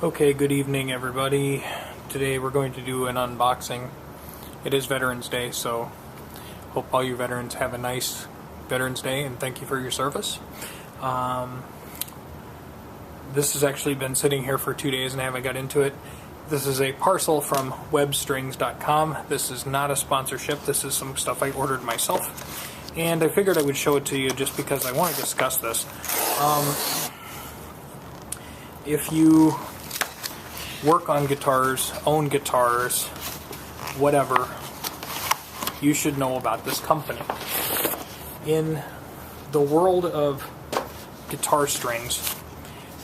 Okay, good evening everybody. Today we're going to do an unboxing. It is Veterans Day, so hope all you veterans have a nice Veterans Day and thank you for your service. This has actually been sitting here for 2 days and I haven't got into it. This is a parcel from webstrings.com. This is not a sponsorship. This is some stuff I ordered myself. And I figured I would show it to you just because I want to discuss this. If you work on guitars, own guitars, whatever, you should know about this company. In the world of guitar strings,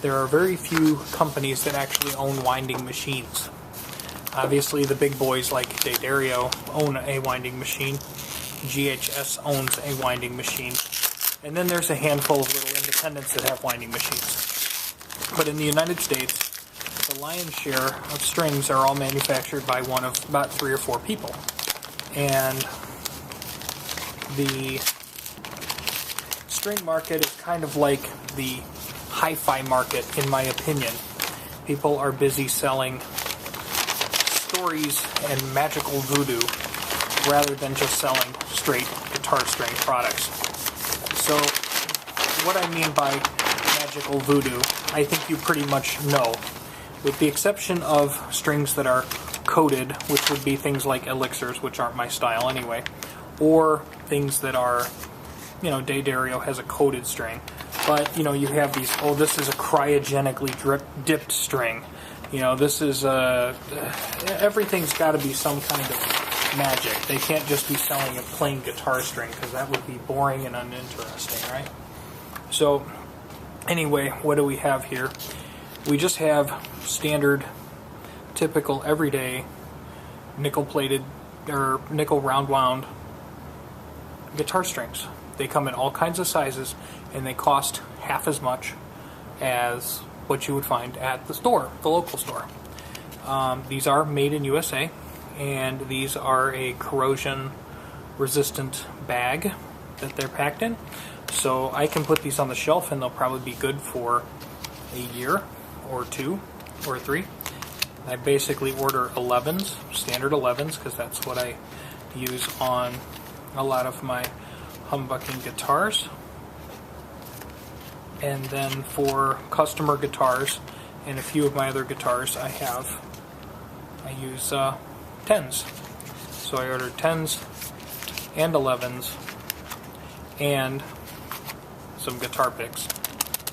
there are very few companies that actually own winding machines. Obviously the big boys like D'Addario own a winding machine, GHS owns a winding machine, and then there's a handful of little independents that have winding machines. But in the United States, the lion's share of strings are all manufactured by one of about 3 or 4 people. And the string market is kind of like the hi-fi market, in my opinion. People are busy selling stories and magical voodoo rather than just selling straight guitar string products. So what I mean by magical voodoo, I think you pretty much know. With the exception of strings that are coated, which would be things like elixirs, which aren't my style anyway, or things that are, D'Addario has a coated string. But, you have these, this is a cryogenically dipped string. This is everything's got to be some kind of magic. They can't just be selling a plain guitar string, because that would be boring and uninteresting, right? So, anyway, what do we have here? We just have standard, typical, everyday, nickel-plated, or nickel round-wound guitar strings. They come in all kinds of sizes, and they cost half as much as what you would find at the store, the local store. These are made in USA, and these are a corrosion-resistant bag that they're packed in. So I can put these on the shelf, and they'll probably be good for a year, or 2, or 3. I basically order 11s, standard 11s, because that's what I use on a lot of my humbucking guitars. And then for customer guitars and a few of my other guitars, I use 10s. So I ordered 10s and 11s and some guitar picks.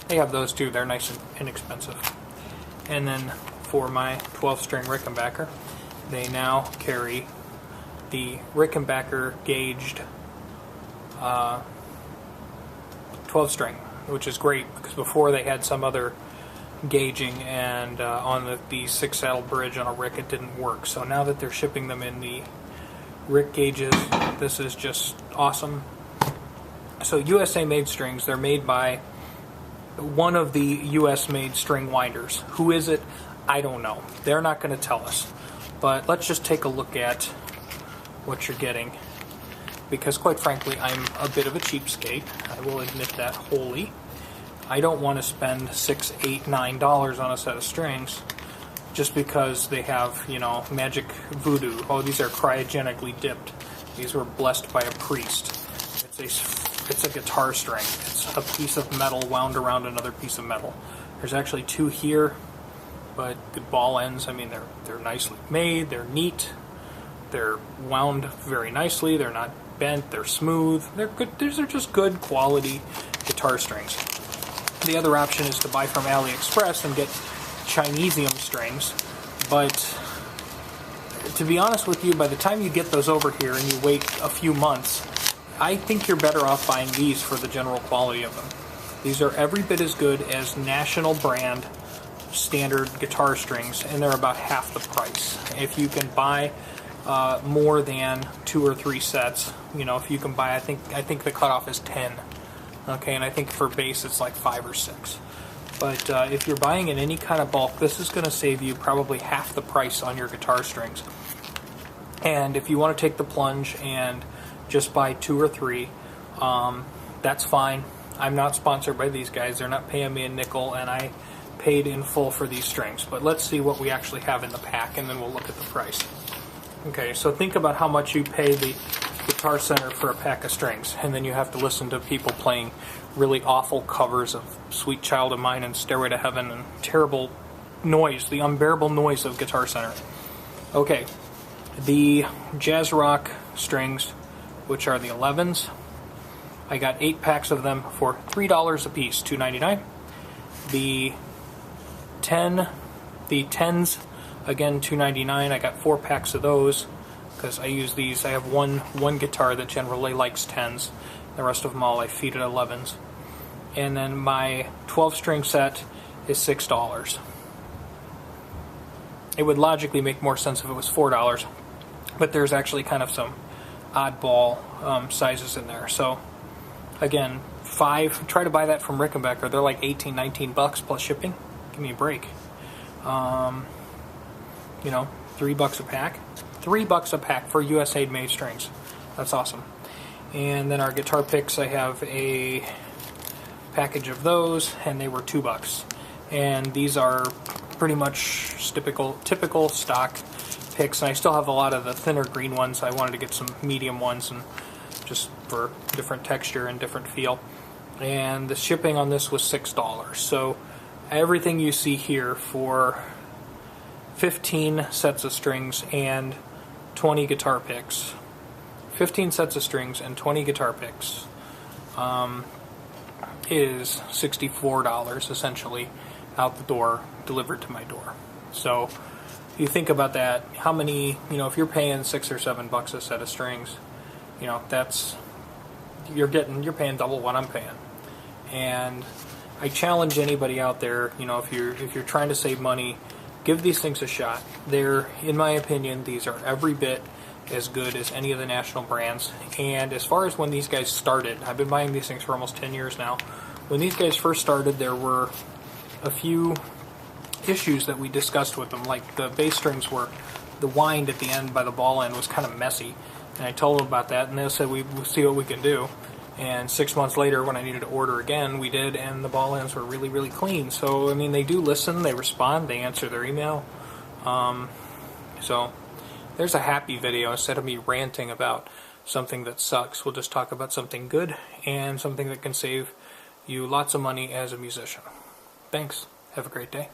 They have those too, they're nice and inexpensive. And then for my 12-string Rickenbacker, they now carry the Rickenbacker gauged 12-string, which is great because before they had some other gauging, and on the 6-saddle bridge on a Rick it didn't work. So now that they're shipping them in the Rick gauges, this is just awesome. So USA made strings, they're made by one of the US made string winders. Who is it? I don't know. They're not going to tell us. But let's just take a look at what you're getting. Because quite frankly, I'm a bit of a cheapskate. I will admit that wholly. I don't want to spend $6, $8, $9 on a set of strings just because they have, magic voodoo. Oh, these are cryogenically dipped. These were blessed by a priest. It's a guitar string. It's a piece of metal wound around another piece of metal. There's actually 2 here, but the ball ends, they're nicely made, they're neat, they're wound very nicely, they're not bent, they're smooth, they're good. These are just good quality guitar strings. The other option is to buy from AliExpress and get Chinesium strings, but to be honest with you, by the time you get those over here and you wait a few months, I think you're better off buying these for the general quality of them. These are every bit as good as national brand standard guitar strings, and they're about half the price. If you can buy more than 2 or 3 sets, if you can buy, I think the cutoff is 10. Okay, and I think for bass it's like 5 or 6. But if you're buying in any kind of bulk, this is going to save you probably half the price on your guitar strings. And if you want to take the plunge and just buy 2 or 3, that's fine. I'm not sponsored by these guys. They're not paying me a nickel, and I paid in full for these strings, but let's see what we actually have in the pack, and then we'll look at the price. Okay, so think about how much you pay the Guitar Center for a pack of strings, and then you have to listen to people playing really awful covers of Sweet Child of Mine and Stairway to Heaven and terrible noise, the unbearable noise of Guitar Center. Okay, the Jazz Rock strings, which are the 11s, I got 8 packs of them for $3 a piece, $2.99. The 10s, again $2.99. I got 4 packs of those because I use these. I have one guitar that generally likes 10s. The rest of them all I feed at 11s. And then my 12-string set is $6. It would logically make more sense if it was $4, but there's actually kind of some oddball sizes in there. So again, 5. Try to buy that from Rickenbacker. They're like 18, 19 bucks plus shipping. Give me a break. You know, $3 a pack. $3 a pack for USA made strings. That's awesome. And then our guitar picks, I have a package of those, and they were $2. And these are pretty much typical stock picks. And I still have a lot of the thinner green ones. I wanted to get some medium ones, and just for different texture and different feel. And the shipping on this was $6. So everything you see here for 15 sets of strings and 20 guitar picks. 15 sets of strings and 20 guitar picks is $64 essentially out the door, delivered to my door. So you think about that, how many, you know, if you're paying $6 or $7 a set of strings, you know, that's, you're paying double what I'm paying. And I challenge anybody out there, you know, if you're trying to save money, give these things a shot. They're, in my opinion, these are every bit as good as any of the national brands. And as far as when these guys started, I've been buying these things for almost 10 years now. When these guys first started, there were a few issues that we discussed with them, like the bass strings were, the wind at the end by the ball end was kind of messy. And I told them about that, and they said we'll see what we can do. And 6 months later, when I needed to order again, we did, and the ball ends were really, really clean. So, I mean, they do listen, they respond, they answer their email. So, there's a happy video. Instead of me ranting about something that sucks, we'll just talk about something good and something that can save you lots of money as a musician. Thanks. Have a great day.